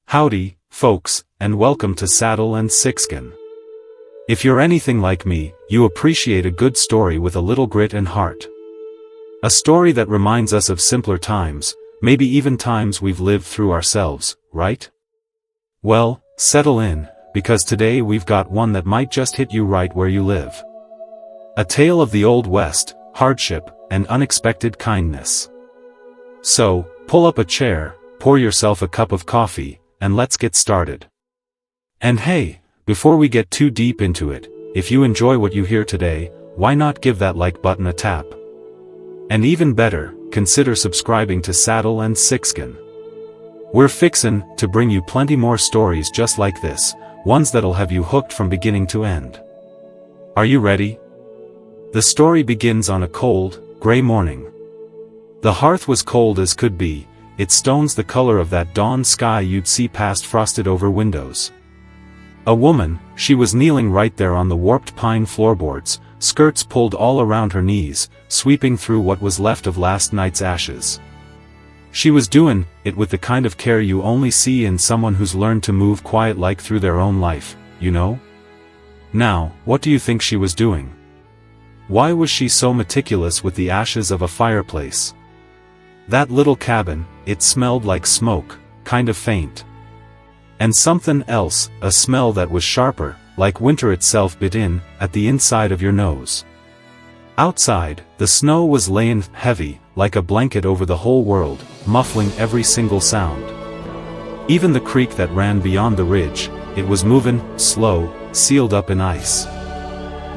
Howdy, folks, and welcome to Saddle and Sixskin. If you're anything like me, you appreciate a good story with a little grit and heart. A story that reminds us of simpler times, maybe even times we've lived through ourselves, right? Well, settle in, because today we've got one that might just hit you right where you live. A tale of the Old West, hardship, and unexpected kindness. So, pull up a chair, pour yourself a cup of coffee, and let's get started. And hey, before we get too deep into it, if you enjoy what you hear today, why not give that like button a tap? And even better, consider subscribing to Saddle and Sixskin. We're fixin' to bring you plenty more stories just like this, ones that'll have you hooked from beginning to end. Are you ready? The story begins on a cold, gray morning. The hearth was cold as could be, its stones the color of that dawn sky you'd see past frosted over windows. A woman, she was kneeling right there on the warped pine floorboards, skirts pulled all around her knees, sweeping through what was left of last night's ashes. She was doing it with the kind of care you only see in someone who's learned to move quiet like through their own life, you know? Now, what do you think she was doing? Why was she so meticulous with the ashes of a fireplace? That little cabin, it smelled like smoke, kind of faint. And something else, a smell that was sharper, like winter itself bit in, at the inside of your nose. Outside, the snow was laying heavy, like a blanket over the whole world, muffling every single sound. Even the creek that ran beyond the ridge, it was moving, slow, sealed up in ice.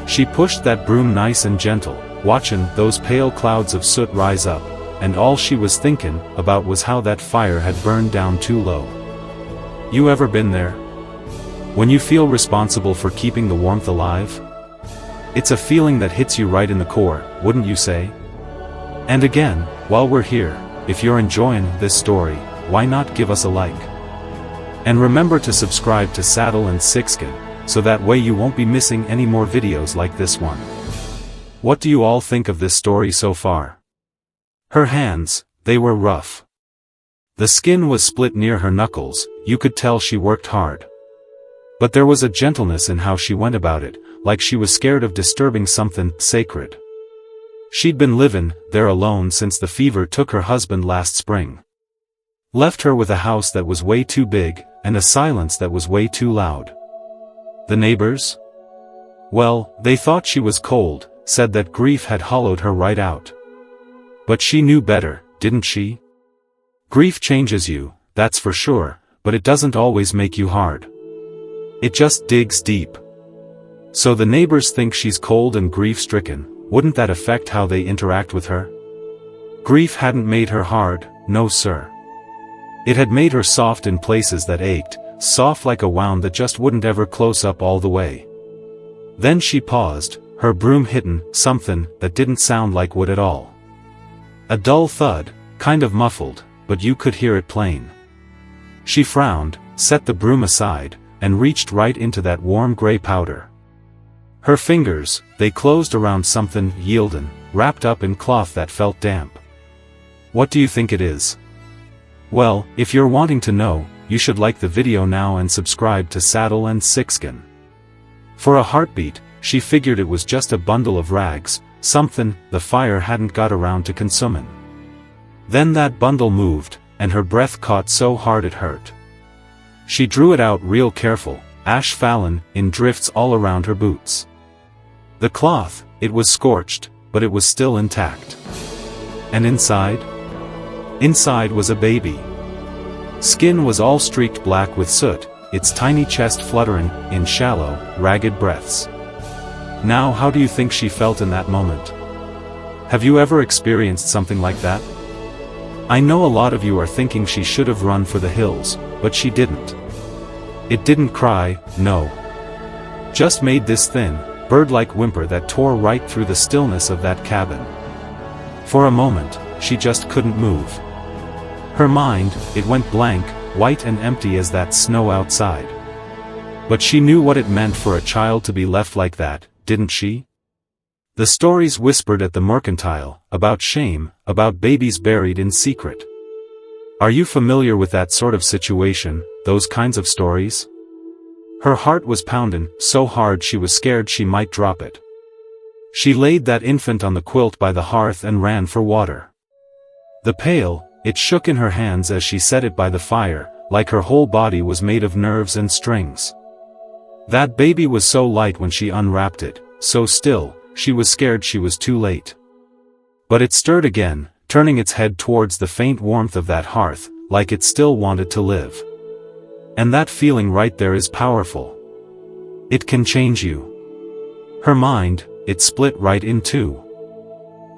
She pushed that broom nice and gentle, watching those pale clouds of soot rise up, and all she was thinking about was how that fire had burned down too low. You ever been there? When you feel responsible for keeping the warmth alive? It's a feeling that hits you right in the core, wouldn't you say? And again, while we're here, if you're enjoying this story, why not give us a like? And remember to subscribe to Saddle and Sixskin, so that way you won't be missing any more videos like this one. What do you all think of this story so far? Her hands, they were rough. The skin was split near her knuckles, you could tell she worked hard. But there was a gentleness in how she went about it, like she was scared of disturbing something sacred. She'd been living there alone since the fever took her husband last spring. Left her with a house that was way too big, and a silence that was way too loud. The neighbors? Well, they thought she was cold, said that grief had hollowed her right out. But she knew better, didn't she? Grief changes you, that's for sure, but it doesn't always make you hard. It just digs deep. So the neighbors think she's cold and grief-stricken, wouldn't that affect how they interact with her? Grief hadn't made her hard, no sir. It had made her soft in places that ached, soft like a wound that just wouldn't ever close up all the way. Then she paused, her broom hitting something that didn't sound like wood at all. A dull thud, kind of muffled, but you could hear it plain. She frowned, set the broom aside, and reached right into that warm gray powder. Her fingers, they closed around something yielding, wrapped up in cloth that felt damp. What do you think it is? Well, if you're wanting to know, you should like the video now and subscribe to Saddle and Sixskin. For a heartbeat, she figured it was just a bundle of rags, something the fire hadn't got around to consuming. Then that bundle moved, and her breath caught so hard it hurt. She drew it out real careful, ash fallen in drifts all around her boots. The cloth, it was scorched, but it was still intact. And inside? Inside was a baby. Skin was all streaked black with soot, its tiny chest fluttering in shallow, ragged breaths. Now how do you think she felt in that moment? Have you ever experienced something like that? I know a lot of you are thinking she should have run for the hills, but she didn't. It didn't cry, no. Just made this thin, bird-like whimper that tore right through the stillness of that cabin. For a moment, she just couldn't move. Her mind, it went blank, white and empty as that snow outside. But she knew what it meant for a child to be left like that, didn't she? The stories whispered at the mercantile, about shame, about babies buried in secret. Are you familiar with that sort of situation, those kinds of stories? Her heart was pounding so hard she was scared she might drop it. She laid that infant on the quilt by the hearth and ran for water. The pail, it shook in her hands as she set it by the fire, like her whole body was made of nerves and strings. That baby was so light when she unwrapped it, so still, she was scared she was too late. But it stirred again, turning its head towards the faint warmth of that hearth, like it still wanted to live. And that feeling right there is powerful. It can change you. Her mind, it split right in two.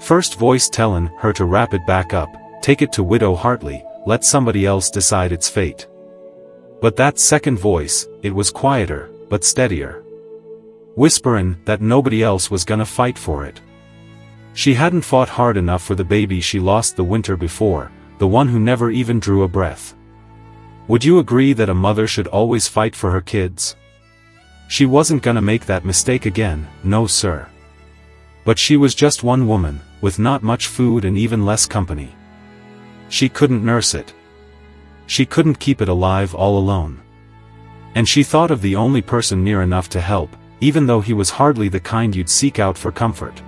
First voice telling her to wrap it back up, take it to Widow Hartley, let somebody else decide its fate. But that second voice, it was quieter, but steadier. Whispering that nobody else was gonna fight for it. She hadn't fought hard enough for the baby she lost the winter before, the one who never even drew a breath. Would you agree that a mother should always fight for her kids? She wasn't gonna make that mistake again, no sir. But she was just one woman, with not much food and even less company. She couldn't nurse it. She couldn't keep it alive all alone. And she thought of the only person near enough to help, even though he was hardly the kind you'd seek out for comfort.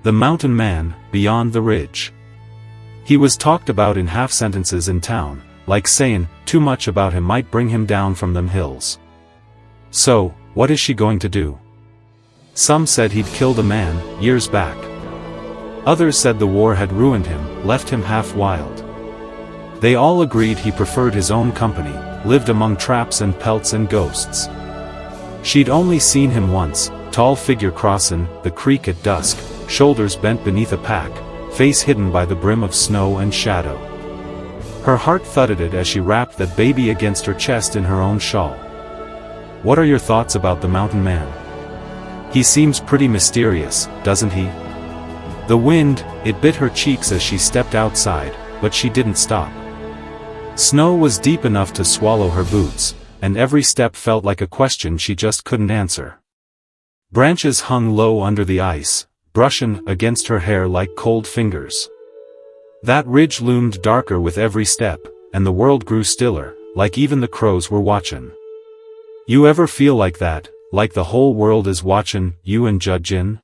The mountain man, beyond the ridge. He was talked about in half-sentences in town, like saying, too much about him might bring him down from them hills. So, what is she going to do? Some said he'd killed a man, years back. Others said the war had ruined him, left him half wild. They all agreed he preferred his own company, lived among traps and pelts and ghosts. She'd only seen him once, tall figure crossing the creek at dusk, shoulders bent beneath a pack, face hidden by the brim of snow and shadow. Her heart thudded as she wrapped that baby against her chest in her own shawl. What are your thoughts about the mountain man? He seems pretty mysterious, doesn't he? The wind, it bit her cheeks as she stepped outside, but she didn't stop. Snow was deep enough to swallow her boots, and every step felt like a question she just couldn't answer. Branches hung low under the ice, brushing against her hair like cold fingers. That ridge loomed darker with every step, and the world grew stiller, like even the crows were watching. You ever feel like that, like the whole world is watching you and judging?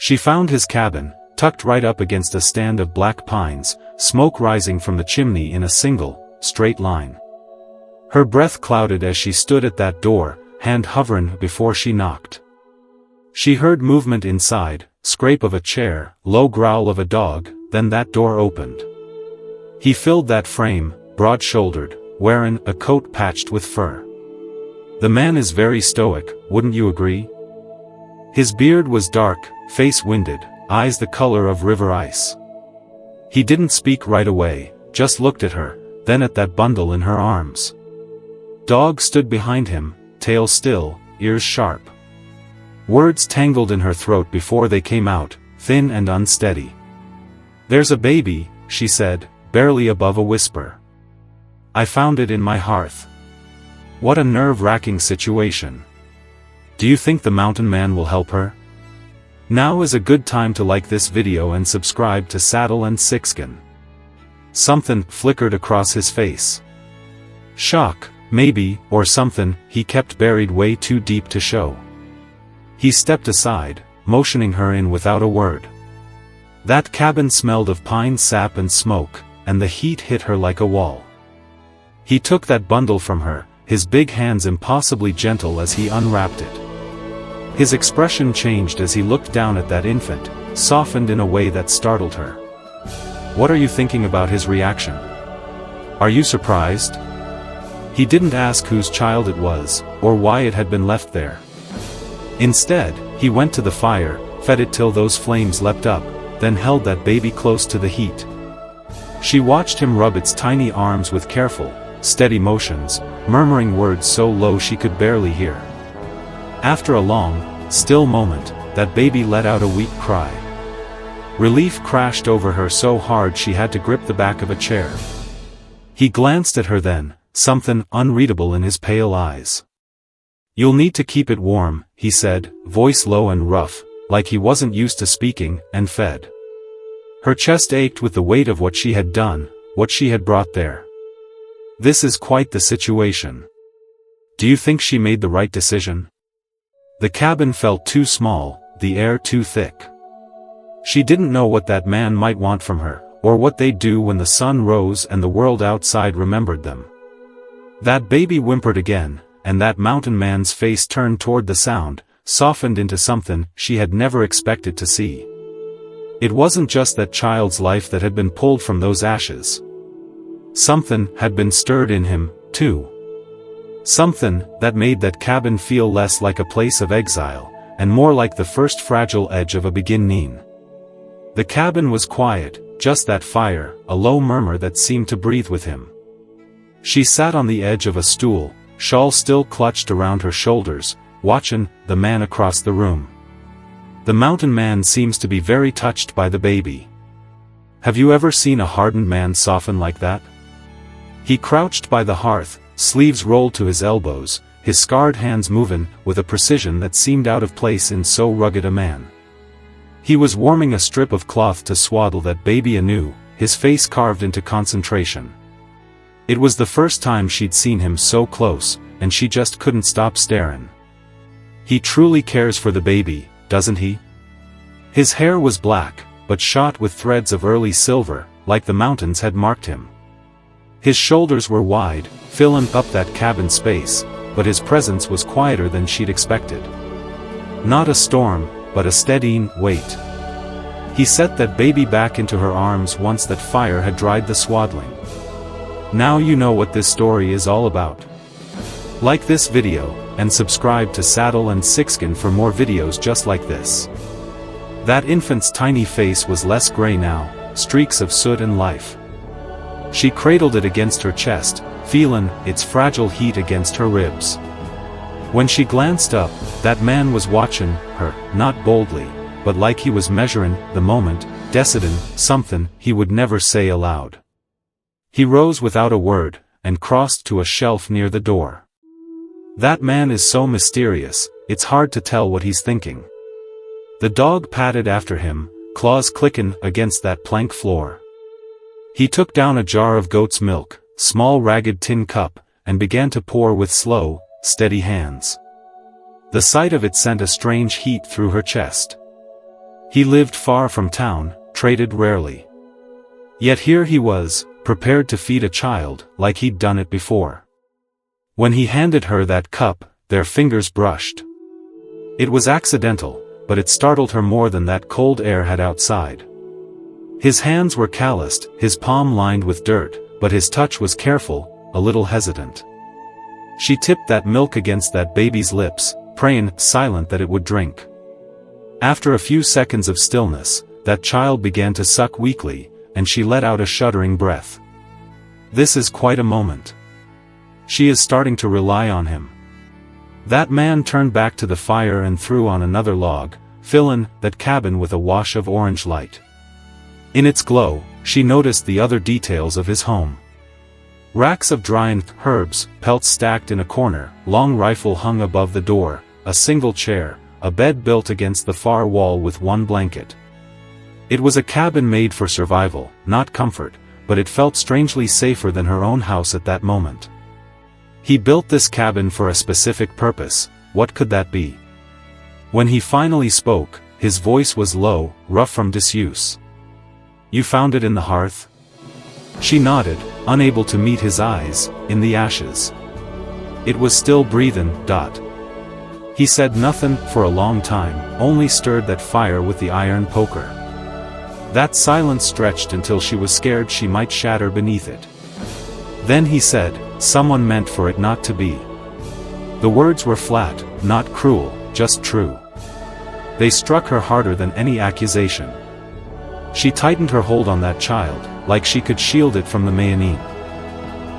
She found his cabin, tucked right up against a stand of black pines, smoke rising from the chimney in a single, straight line. Her breath clouded as she stood at that door, hand hovering before she knocked. She heard movement inside, scrape of a chair, low growl of a dog, then that door opened. He filled that frame, broad-shouldered, wearing a coat patched with fur. The man is very stoic, wouldn't you agree? His beard was dark, face winded, eyes the color of river ice. He didn't speak right away, just looked at her, then at that bundle in her arms. Dog stood behind him, tail still, ears sharp. Words tangled in her throat before they came out, thin and unsteady. "There's a baby," she said, barely above a whisper. "I found it in my hearth." What a nerve-wracking situation. Do you think the mountain man will help her? Now is a good time to like this video and subscribe to Saddle and Sixskin. Something flickered across his face. Shock, maybe, or something he kept buried way too deep to show. He stepped aside, motioning her in without a word. That cabin smelled of pine sap and smoke, and the heat hit her like a wall. He took that bundle from her, his big hands impossibly gentle as he unwrapped it. His expression changed as he looked down at that infant, softened in a way that startled her. What are you thinking about his reaction? Are you surprised? He didn't ask whose child it was, or why it had been left there. Instead, he went to the fire, fed it till those flames leapt up, then held that baby close to the heat. She watched him rub its tiny arms with careful, steady motions, murmuring words so low she could barely hear. After a long, still moment, that baby let out a weak cry. Relief crashed over her so hard she had to grip the back of a chair. He glanced at her then, something unreadable in his pale eyes. "You'll need to keep it warm," he said, voice low and rough, like he wasn't used to speaking, and fed. Her chest ached with the weight of what she had done, what she had brought there. This is quite the situation. Do you think she made the right decision? The cabin felt too small, the air too thick. She didn't know what that man might want from her, or what they'd do when the sun rose and the world outside remembered them. That baby whimpered again, and that mountain man's face turned toward the sound, softened into something she had never expected to see. It wasn't just that child's life that had been pulled from those ashes. Something had been stirred in him, too. Something that made that cabin feel less like a place of exile, and more like the first fragile edge of a beginning. The cabin was quiet, just that fire, a low murmur that seemed to breathe with him. She sat on the edge of a stool, shawl still clutched around her shoulders, watching the man across the room. The mountain man seems to be very touched by the baby. Have you ever seen a hardened man soften like that? He crouched by the hearth, sleeves rolled to his elbows, his scarred hands moving with a precision that seemed out of place in so rugged a man. He was warming a strip of cloth to swaddle that baby anew, his face carved into concentration. It was the first time she'd seen him so close, and she just couldn't stop staring. He truly cares for the baby, doesn't he? His hair was black, but shot with threads of early silver, like the mountains had marked him. His shoulders were wide, filling up that cabin space, but his presence was quieter than she'd expected. Not a storm, but a steadying weight. He set that baby back into her arms once that fire had dried the swaddling. Now you know what this story is all about. Like this video, and subscribe to Saddle and Sixskin for more videos just like this. That infant's tiny face was less gray now, streaks of soot and life. She cradled it against her chest, feeling its fragile heat against her ribs. When she glanced up, that man was watching her, not boldly, but like he was measuring the moment, deciding something he would never say aloud. He rose without a word, and crossed to a shelf near the door. That man is so mysterious, it's hard to tell what he's thinking. The dog padded after him, claws clicking against that plank floor. He took down a jar of goat's milk, small ragged tin cup, and began to pour with slow, steady hands. The sight of it sent a strange heat through her chest. He lived far from town, traded rarely. Yet here he was, prepared to feed a child, like he'd done it before. When he handed her that cup, their fingers brushed. It was accidental, but it startled her more than that cold air had outside. His hands were calloused, his palm lined with dirt, but his touch was careful, a little hesitant. She tipped that milk against that baby's lips, praying, silent, that it would drink. After a few seconds of stillness, that child began to suck weakly, and she let out a shuddering breath. This is quite a moment. She is starting to rely on him. That man turned back to the fire and threw on another log, filling that cabin with a wash of orange light. In its glow, she noticed the other details of his home. Racks of drying herbs, pelts stacked in a corner, long rifle hung above the door, a single chair, a bed built against the far wall with one blanket. It was a cabin made for survival, not comfort, but it felt strangely safer than her own house at that moment. He built this cabin for a specific purpose. What could that be? When he finally spoke, his voice was low, rough from disuse. You found it in the hearth? She nodded, unable to meet his eyes, in the ashes. It was still breathing. He said nothing for a long time, only stirred that fire with the iron poker. That silence stretched until she was scared she might shatter beneath it. Then he said, someone meant for it not to be. The words were flat, not cruel, just true. They struck her harder than any accusation. She tightened her hold on that child, like she could shield it from the Mayanin.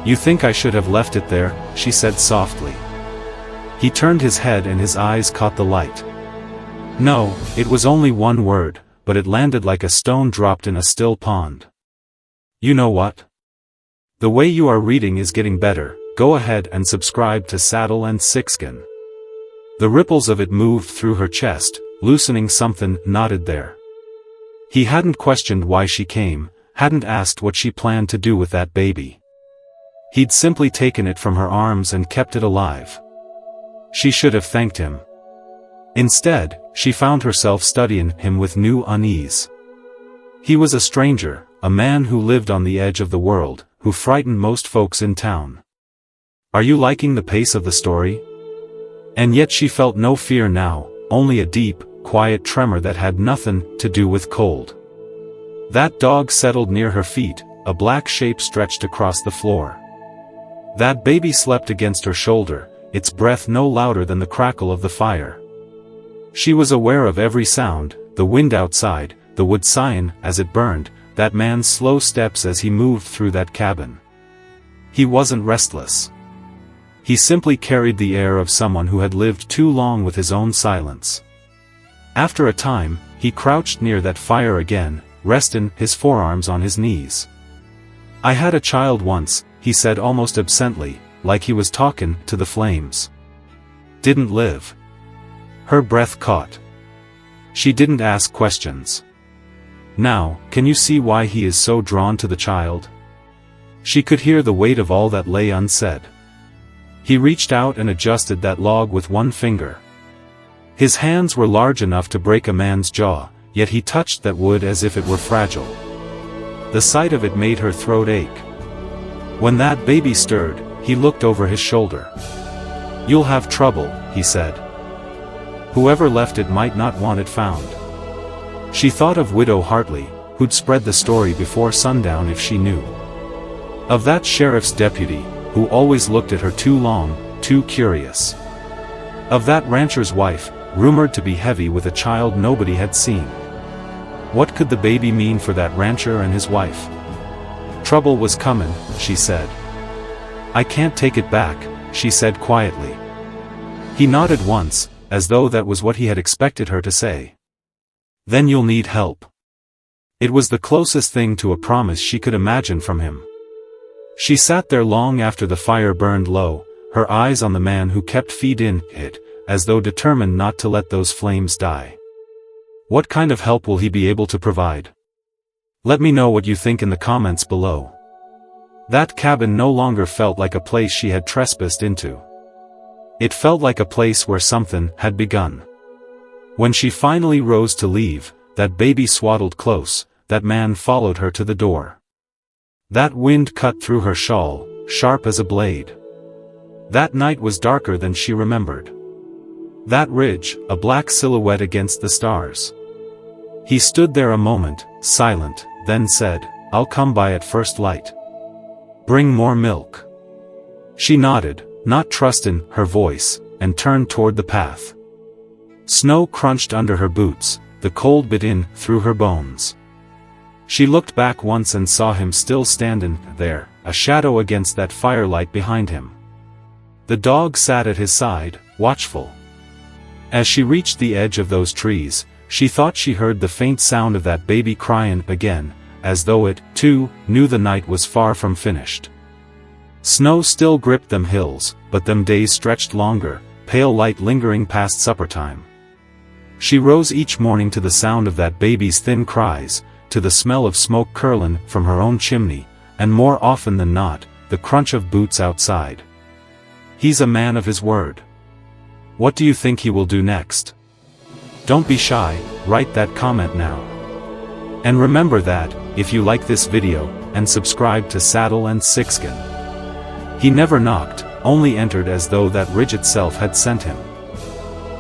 You think I should have left it there, she said softly. He turned his head and his eyes caught the light. No, it was only one word, but it landed like a stone dropped in a still pond. You know what? The way you are reading is getting better. Go ahead and subscribe to Saddle and Sixskin. The ripples of it moved through her chest, loosening something knotted there. He hadn't questioned why she came, hadn't asked what she planned to do with that baby. He'd simply taken it from her arms and kept it alive. She should have thanked him. Instead, she found herself studying him with new unease. He was a stranger, a man who lived on the edge of the world, who frightened most folks in town. Are you liking the pace of the story? And yet she felt no fear now, only a deep, quiet tremor that had nothing to do with cold. That dog settled near her feet, a black shape stretched across the floor. That baby slept against her shoulder, its breath no louder than the crackle of the fire. She was aware of every sound, the wind outside, the wood sighing as it burned, that man's slow steps as he moved through that cabin. He wasn't restless. He simply carried the air of someone who had lived too long with his own silence. After a time, he crouched near that fire again, resting his forearms on his knees. "I had a child once," he said almost absently, like he was talking to the flames. "Didn't live." Her breath caught. She didn't ask questions. Now, can you see why he is so drawn to the child? She could hear the weight of all that lay unsaid. He reached out and adjusted that log with one finger. His hands were large enough to break a man's jaw, yet he touched that wood as if it were fragile. The sight of it made her throat ache. When that baby stirred, he looked over his shoulder. "You'll have trouble," he said. "Whoever left it might not want it found." She thought of Widow Hartley, who'd spread the story before sundown if she knew. Of that sheriff's deputy, who always looked at her too long, too curious. Of that rancher's wife, rumored to be heavy with a child nobody had seen. What could the baby mean for that rancher and his wife? "Trouble was comin'," she said. "I can't take it back," she said quietly. He nodded once, as though that was what he had expected her to say. "Then you'll need help." It was the closest thing to a promise she could imagine from him. She sat there long after the fire burned low, her eyes on the man who kept feeding it, as though determined not to let those flames die. What kind of help will he be able to provide? Let me know what you think in the comments below. That cabin no longer felt like a place she had trespassed into. It felt like a place where something had begun. When she finally rose to leave, that baby swaddled close, that man followed her to the door. That wind cut through her shawl, sharp as a blade. That night was darker than she remembered. That ridge, a black silhouette against the stars. He stood there a moment, silent, then said, "I'll come by at first light. Bring more milk." She nodded, not trusting her voice, and turned toward the path. Snow crunched under her boots, the cold bit in through her bones. She looked back once and saw him still standing there, a shadow against that firelight behind him. The dog sat at his side, watchful. As she reached the edge of those trees, she thought she heard the faint sound of that baby crying again, as though it, too, knew the night was far from finished. Snow still gripped them hills, but them days stretched longer, pale light lingering past supper time. She rose each morning to the sound of that baby's thin cries, to the smell of smoke curling from her own chimney, and more often than not, the crunch of boots outside. He's a man of his word. What do you think he will do next? Don't be shy, write that comment now. And remember that, if you like this video, and subscribe to Saddle and Sixskin. He never knocked, only entered as though that ridge itself had sent him.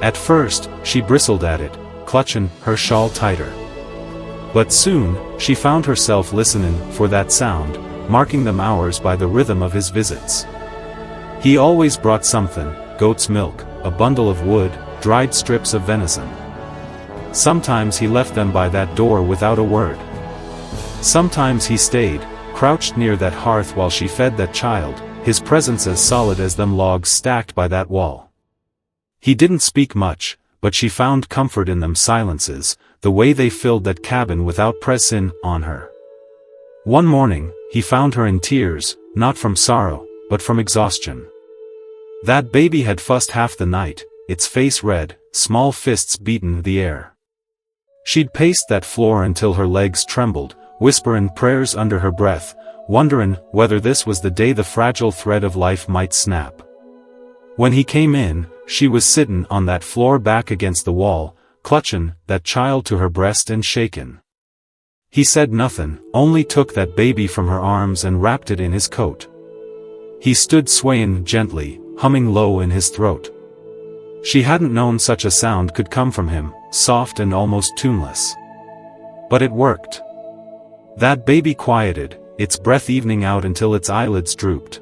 At first, she bristled at it, clutching her shawl tighter. But soon, she found herself listening for that sound, marking them hours by the rhythm of his visits. He always brought something, goat's milk, a bundle of wood, dried strips of venison. Sometimes he left them by that door without a word. Sometimes he stayed, crouched near that hearth while she fed that child, his presence as solid as them logs stacked by that wall. He didn't speak much, but she found comfort in them silences, the way they filled that cabin without pressing on her. One morning, he found her in tears, not from sorrow, but from exhaustion. That baby had fussed half the night, its face red, small fists beating the air. She'd paced that floor until her legs trembled, whisperin' prayers under her breath, wonderin' whether this was the day the fragile thread of life might snap. When he came in, she was sittin' on that floor back against the wall, clutchin' that child to her breast and shakin'. He said nothin', only took that baby from her arms and wrapped it in his coat. He stood swayin' gently, humming low in his throat. She hadn't known such a sound could come from him, soft and almost tuneless. But it worked. That baby quieted, its breath evening out until its eyelids drooped.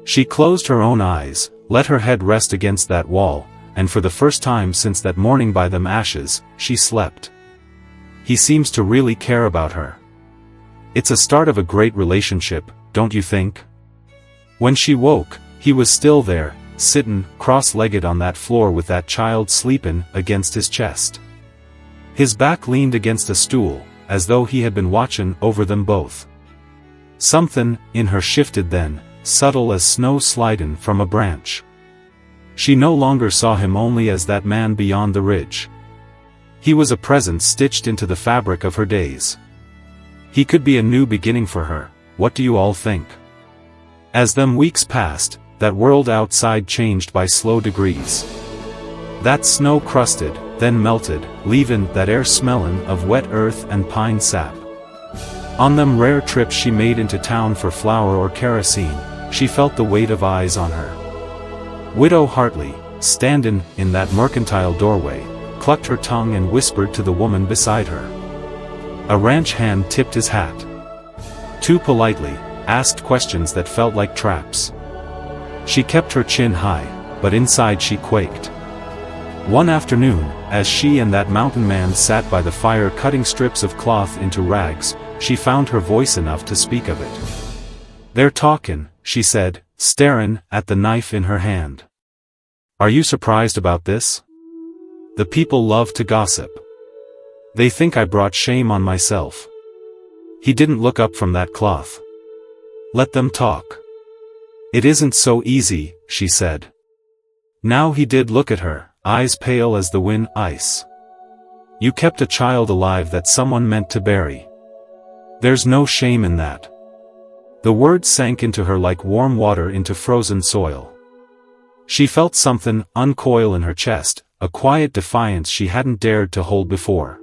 She closed her own eyes, let her head rest against that wall, and for the first time since that morning by them ashes, she slept. He seems to really care about her. It's a start of a great relationship, don't you think? When she woke, he was still there, sittin' cross-legged on that floor with that child sleepin' against his chest. His back leaned against a stool, as though he had been watchin' over them both. Somethin' in her shifted then, subtle as snow slidin' from a branch. She no longer saw him only as that man beyond the ridge. He was a presence stitched into the fabric of her days. He could be a new beginning for her, what do you all think? As them weeks passed, that world outside changed by slow degrees. That snow crusted, then melted, leavin' that air smellin' of wet earth and pine sap. On them rare trips she made into town for flour or kerosene, she felt the weight of eyes on her. Widow Hartley, standin' in that mercantile doorway, clucked her tongue and whispered to the woman beside her. A ranch hand tipped his hat. Too politely, asked questions that felt like traps. She kept her chin high, but inside she quaked. One afternoon, as she and that mountain man sat by the fire cutting strips of cloth into rags, she found her voice enough to speak of it. "They're talkin'," she said, starin' at the knife in her hand. "Are you surprised about this? The people love to gossip. They think I brought shame on myself." He didn't look up from that cloth. "Let them talk. It isn't so easy," she said. Now he did look at her, eyes pale as the wind ice. "You kept a child alive that someone meant to bury. There's no shame in that." The words sank into her like warm water into frozen soil. She felt something uncoil in her chest, a quiet defiance she hadn't dared to hold before.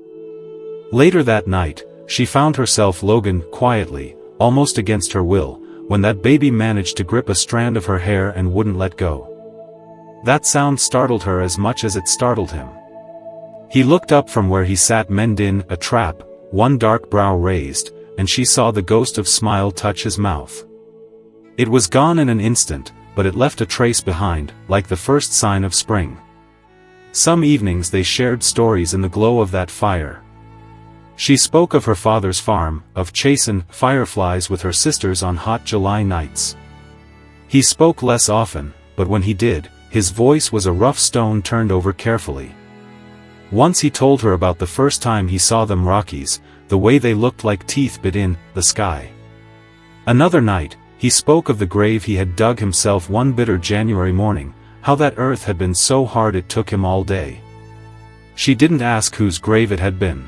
Later that night, she found herself Logan quietly, almost against her will, when that baby managed to grip a strand of her hair and wouldn't let go. That sound startled her as much as it startled him. He looked up from where he sat mending a trap, one dark brow raised, and she saw the ghost of smile touch his mouth. It was gone in an instant, but it left a trace behind, like the first sign of spring. Some evenings they shared stories in the glow of that fire. She spoke of her father's farm, of chasin' fireflies with her sisters on hot July nights. He spoke less often, but when he did, his voice was a rough stone turned over carefully. Once he told her about the first time he saw them Rockies, the way they looked like teeth bit in the sky. Another night, he spoke of the grave he had dug himself one bitter January morning, how that earth had been so hard it took him all day. She didn't ask whose grave it had been.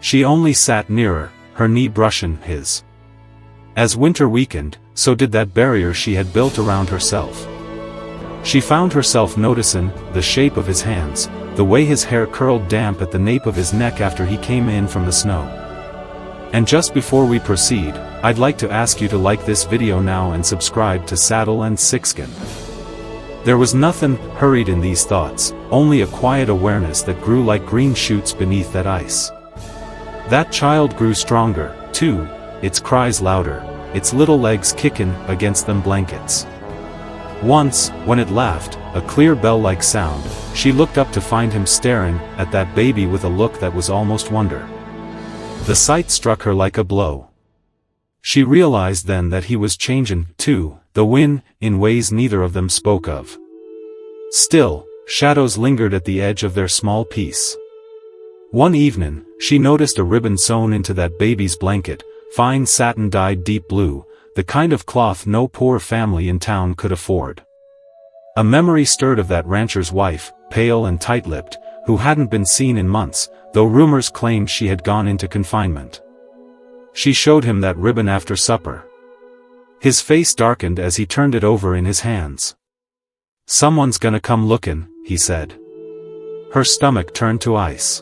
She only sat nearer, her knee brushing his. As winter weakened, so did that barrier she had built around herself. She found herself noticing the shape of his hands, the way his hair curled damp at the nape of his neck after he came in from the snow. And just before we proceed, I'd like to ask you to like this video now and subscribe to Saddle and Sixskin. There was nothing hurried in these thoughts, only a quiet awareness that grew like green shoots beneath that ice. That child grew stronger, too, its cries louder, its little legs kicking against them blankets. Once, when it laughed, a clear bell-like sound, she looked up to find him staring at that baby with a look that was almost wonder. The sight struck her like a blow. She realized then that he was changing, too, the wind, in ways neither of them spoke of. Still, shadows lingered at the edge of their small peace. One evening, she noticed a ribbon sewn into that baby's blanket, fine satin dyed deep blue, the kind of cloth no poor family in town could afford. A memory stirred of that rancher's wife, pale and tight-lipped, who hadn't been seen in months, though rumors claimed she had gone into confinement. She showed him that ribbon after supper. His face darkened as he turned it over in his hands. "Someone's gonna come lookin'," he said. Her stomach turned to ice.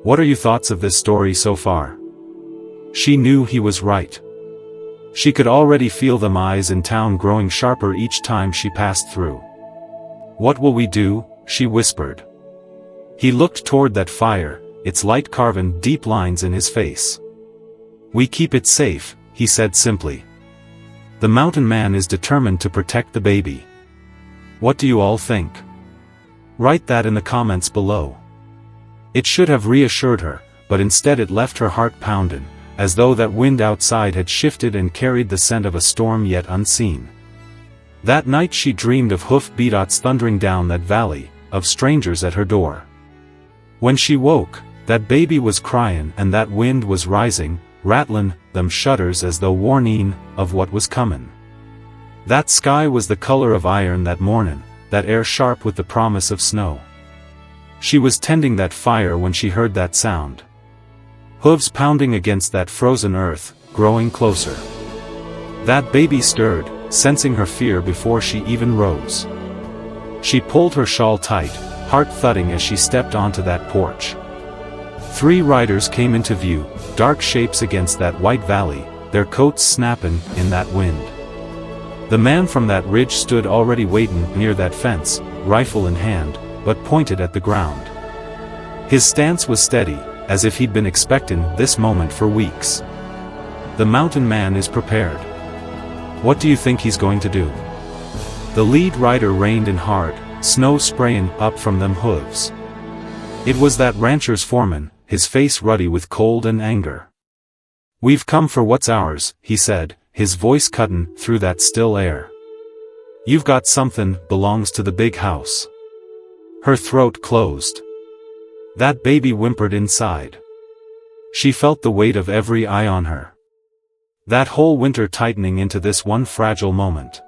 "What are your thoughts of this story so far?" She knew he was right. She could already feel them eyes in town growing sharper each time she passed through. "What will we do?" she whispered. He looked toward that fire, its light carving deep lines in his face. "We keep it safe," he said simply. "The mountain man is determined to protect the baby. What do you all think? Write that in the comments below." It should have reassured her, but instead it left her heart pounding, as though that wind outside had shifted and carried the scent of a storm yet unseen. That night she dreamed of hoof-beats thundering down that valley, of strangers at her door. When she woke, that baby was crying and that wind was rising, rattling them shutters as though warning of what was coming. That sky was the color of iron that morning, that air sharp with the promise of snow. She was tending that fire when she heard that sound. Hooves pounding against that frozen earth, growing closer. That baby stirred, sensing her fear before she even rose. She pulled her shawl tight, heart thudding as she stepped onto that porch. 3 riders came into view, dark shapes against that white valley, their coats snapping in that wind. The man from that ridge stood already waiting near that fence, rifle in hand, but pointed at the ground. His stance was steady, as if he'd been expecting this moment for weeks. "The mountain man is prepared. What do you think he's going to do?" The lead rider reined in hard, snow spraying up from them hooves. It was that rancher's foreman, his face ruddy with cold and anger. "We've come for what's ours," he said, his voice cutting through that still air. "You've got something belongs to the big house." Her throat closed. That baby whimpered inside. She felt the weight of every eye on her. That whole winter tightening into this one fragile moment.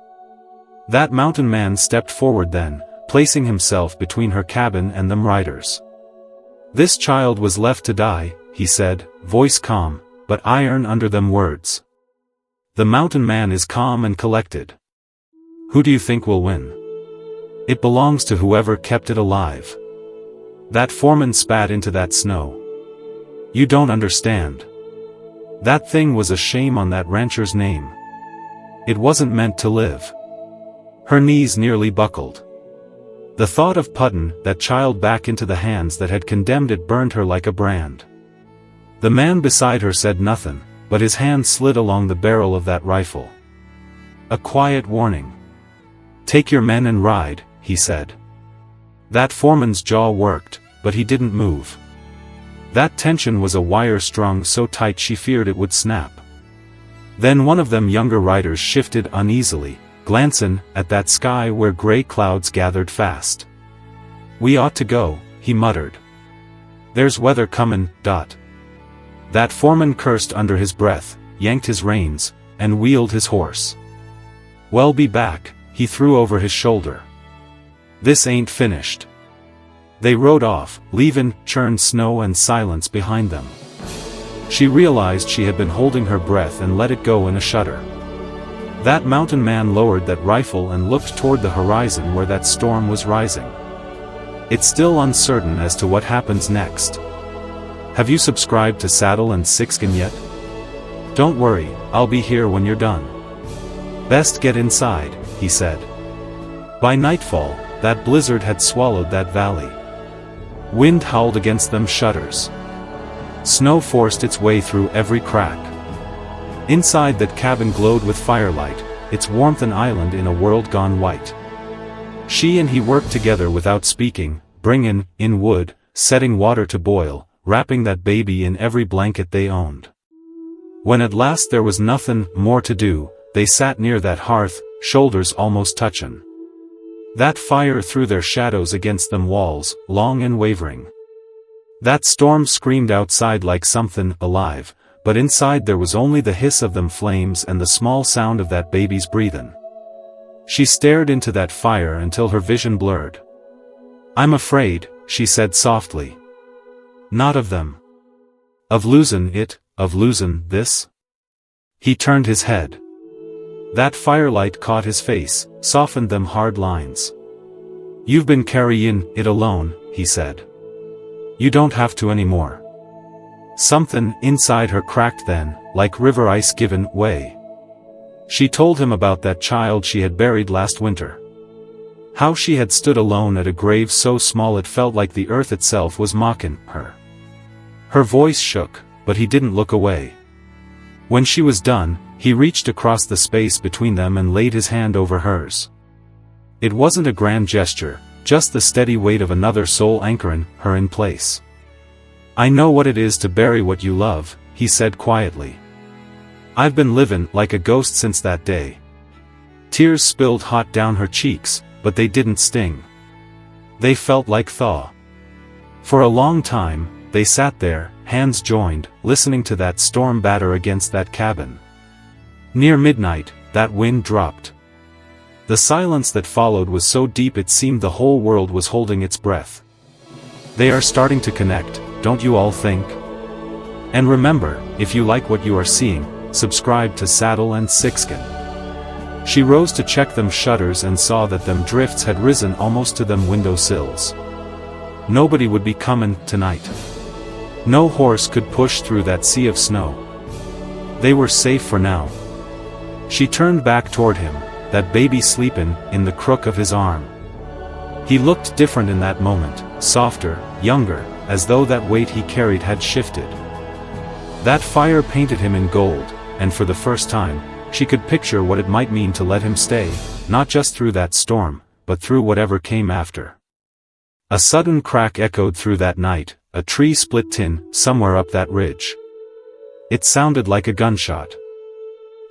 That mountain man stepped forward then, placing himself between her cabin and them riders. "This child was left to die," he said, voice calm, but iron under them words. "The mountain man is calm and collected. Who do you think will win? It belongs to whoever kept it alive." That foreman spat into that snow. "You don't understand. That thing was a shame on that rancher's name. It wasn't meant to live." Her knees nearly buckled. The thought of putting that child back into the hands that had condemned it burned her like a brand. The man beside her said nothing, but his hand slid along the barrel of that rifle. A quiet warning. "Take your men and ride," he said. That foreman's jaw worked, but he didn't move. That tension was a wire strung so tight she feared it would snap. Then one of them younger riders shifted uneasily, glancing at that sky where gray clouds gathered fast. "We ought to go," he muttered. "There's weather comin', Dot." That foreman cursed under his breath, yanked his reins, and wheeled his horse. "Well, be back," he threw over his shoulder. "This ain't finished." They rode off, leaving churned snow and silence behind them. She realized she had been holding her breath and let it go in a shudder. That mountain man lowered that rifle and looked toward the horizon where that storm was rising. It's still uncertain as to what happens next. Have you subscribed to Saddle and Sixkin yet? Don't worry, I'll be here when you're done. Best get inside, he said. By nightfall, that blizzard had swallowed that valley. Wind howled against them shutters. Snow forced its way through every crack. Inside that cabin glowed with firelight, its warmth an island in a world gone white. She and he worked together without speaking, bringing in wood, setting water to boil, wrapping that baby in every blanket they owned. When at last there was nothing more to do, they sat near that hearth, shoulders almost touching. That fire threw their shadows against them walls, long and wavering. That storm screamed outside like something alive, but inside there was only the hiss of them flames and the small sound of that baby's breathing. She stared into that fire until her vision blurred. I'm afraid, she said softly. Not of them. Of losing it, of losin' this? He turned his head. That firelight caught his face, softened them hard lines. You've been carryin' it alone, he said. You don't have to anymore. Something inside her cracked then, like river ice given way. She told him about that child she had buried last winter. How she had stood alone at a grave so small it felt like the earth itself was mocking her. Her voice shook, but he didn't look away. When she was done, he reached across the space between them and laid his hand over hers. It wasn't a grand gesture, just the steady weight of another soul anchoring her in place. I know what it is to bury what you love, he said quietly. I've been living like a ghost since that day. Tears spilled hot down her cheeks, but they didn't sting. They felt like thaw. For a long time, they sat there, hands joined, listening to that storm batter against that cabin. Near midnight, that wind dropped. The silence that followed was so deep it seemed the whole world was holding its breath. They are starting to connect, don't you all think? And remember, if you like what you are seeing, subscribe to Saddle and Sixskin. She rose to check them shutters and saw that them drifts had risen almost to them window sills. Nobody would be comin' tonight. No horse could push through that sea of snow. They were safe for now. She turned back toward him, that baby sleepin' in the crook of his arm. He looked different in that moment, softer, younger, as though that weight he carried had shifted. That fire painted him in gold, and for the first time, she could picture what it might mean to let him stay, not just through that storm, but through whatever came after. A sudden crack echoed through that night, a tree split tin, somewhere up that ridge. It sounded like a gunshot.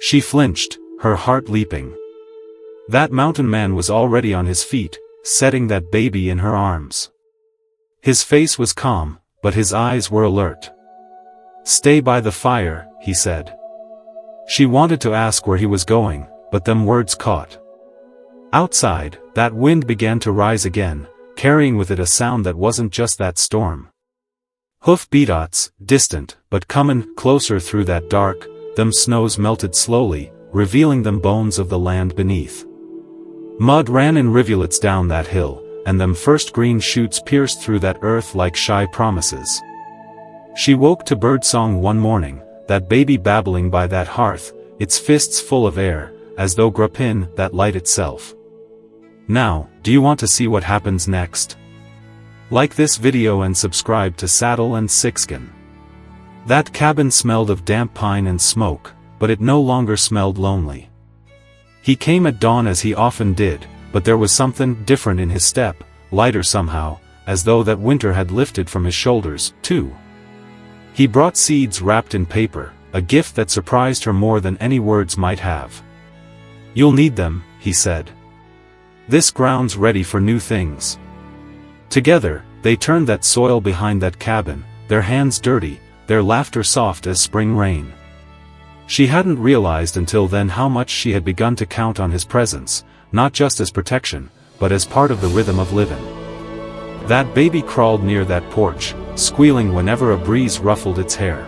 She flinched, her heart leaping. That mountain man was already on his feet, setting that baby in her arms. His face was calm, but his eyes were alert. Stay by the fire, he said. She wanted to ask where he was going, but them words caught. Outside, that wind began to rise again, carrying with it a sound that wasn't just that storm. Hoof beatots, distant, but comin' closer through that dark, them snows melted slowly, revealing them bones of the land beneath. Mud ran in rivulets down that hill, and them first green shoots pierced through that earth like shy promises. She woke to birdsong one morning, that baby babbling by that hearth, its fists full of air, as though grappin' that light itself. Now, do you want to see what happens next? Like this video and subscribe to Saddle and Sixskin. That cabin smelled of damp pine and smoke, but it no longer smelled lonely. He came at dawn as he often did, but there was something different in his step, lighter somehow, as though that winter had lifted from his shoulders, too. He brought seeds wrapped in paper, a gift that surprised her more than any words might have. You'll need them, he said. This ground's ready for new things. Together, they turned that soil behind that cabin, their hands dirty, their laughter soft as spring rain. She hadn't realized until then how much she had begun to count on his presence, not just as protection, but as part of the rhythm of living. That baby crawled near that porch, squealing whenever a breeze ruffled its hair.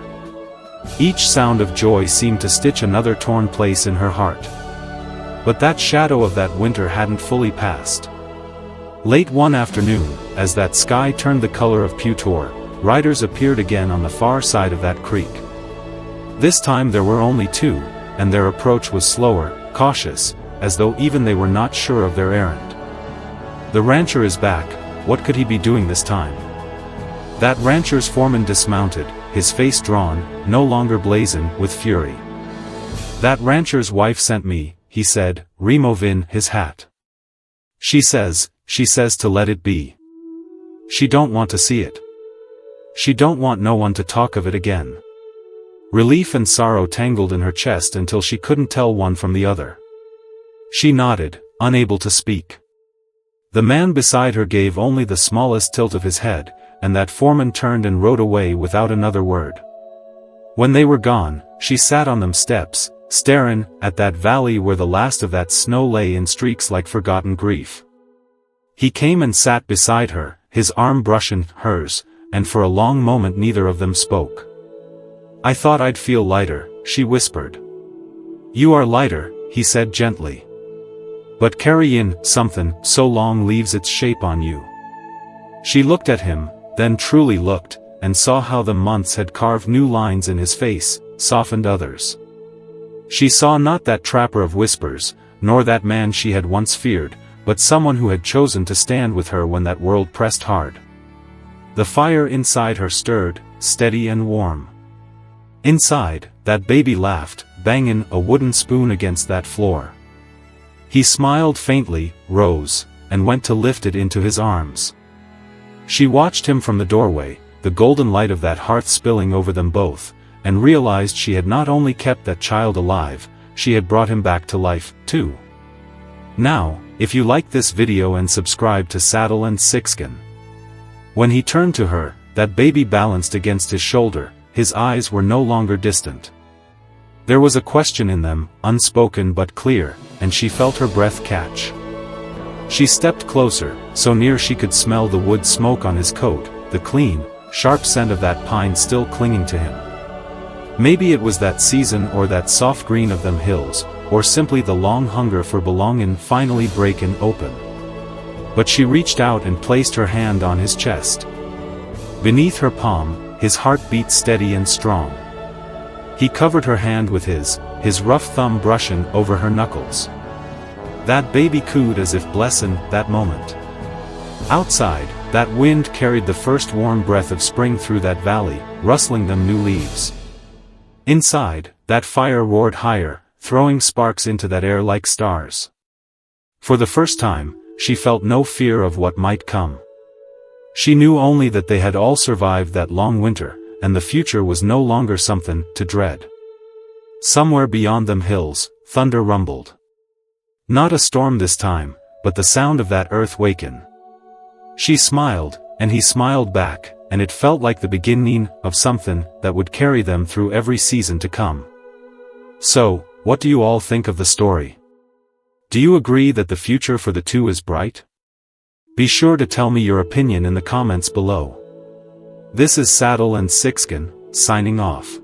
Each sound of joy seemed to stitch another torn place in her heart. But that shadow of that winter hadn't fully passed. Late one afternoon, as that sky turned the color of pewter, riders appeared again on the far side of that creek. This time there were only two, and their approach was slower, cautious, as though even they were not sure of their errand. The rancher is back, what could he be doing this time? That rancher's foreman dismounted, his face drawn, no longer blazing with fury. That rancher's wife sent me, he said, removing his hat. She says to let it be. She don't want to see it. She don't want no one to talk of it again. Relief and sorrow tangled in her chest until she couldn't tell one from the other. She nodded, unable to speak. The man beside her gave only the smallest tilt of his head, and that foreman turned and rode away without another word. When they were gone, she sat on them steps, staring at that valley where the last of that snow lay in streaks like forgotten grief. He came and sat beside her, his arm brushing hers, and for a long moment neither of them spoke. "I thought I'd feel lighter," she whispered. "You are lighter," he said gently. "But carrying something so long leaves its shape on you." She looked at him, then truly looked, and saw how the months had carved new lines in his face, softened others. She saw not that trapper of whispers, nor that man she had once feared, but someone who had chosen to stand with her when that world pressed hard. The fire inside her stirred, steady and warm. Inside, that baby laughed, banging a wooden spoon against that floor. He smiled faintly, rose, and went to lift it into his arms. She watched him from the doorway, the golden light of that hearth spilling over them both, and realized she had not only kept that child alive, she had brought him back to life, too. Now, if you like this video and subscribe to Saddle and Sixskin. When he turned to her, that baby balanced against his shoulder, his eyes were no longer distant. There was a question in them, unspoken but clear, and she felt her breath catch. She stepped closer, so near she could smell the wood smoke on his coat, the clean, sharp scent of that pine still clinging to him. Maybe it was that season or that soft green of them hills, or simply the long hunger for belonging finally breaking open. But she reached out and placed her hand on his chest. Beneath her palm, his heart beat steady and strong. He covered her hand with his rough thumb brushing over her knuckles. That baby cooed as if blessing that moment. Outside, that wind carried the first warm breath of spring through that valley, rustling them new leaves. Inside, that fire roared higher, throwing sparks into that air like stars. For the first time, she felt no fear of what might come. She knew only that they had all survived that long winter, and the future was no longer something to dread. Somewhere beyond them hills, thunder rumbled. Not a storm this time, but the sound of that earth waken. She smiled, and he smiled back, and it felt like the beginning of something that would carry them through every season to come. So, what do you all think of the story? Do you agree that the future for the two is bright? Be sure to tell me your opinion in the comments below. This is Saddle and Sixskin, signing off.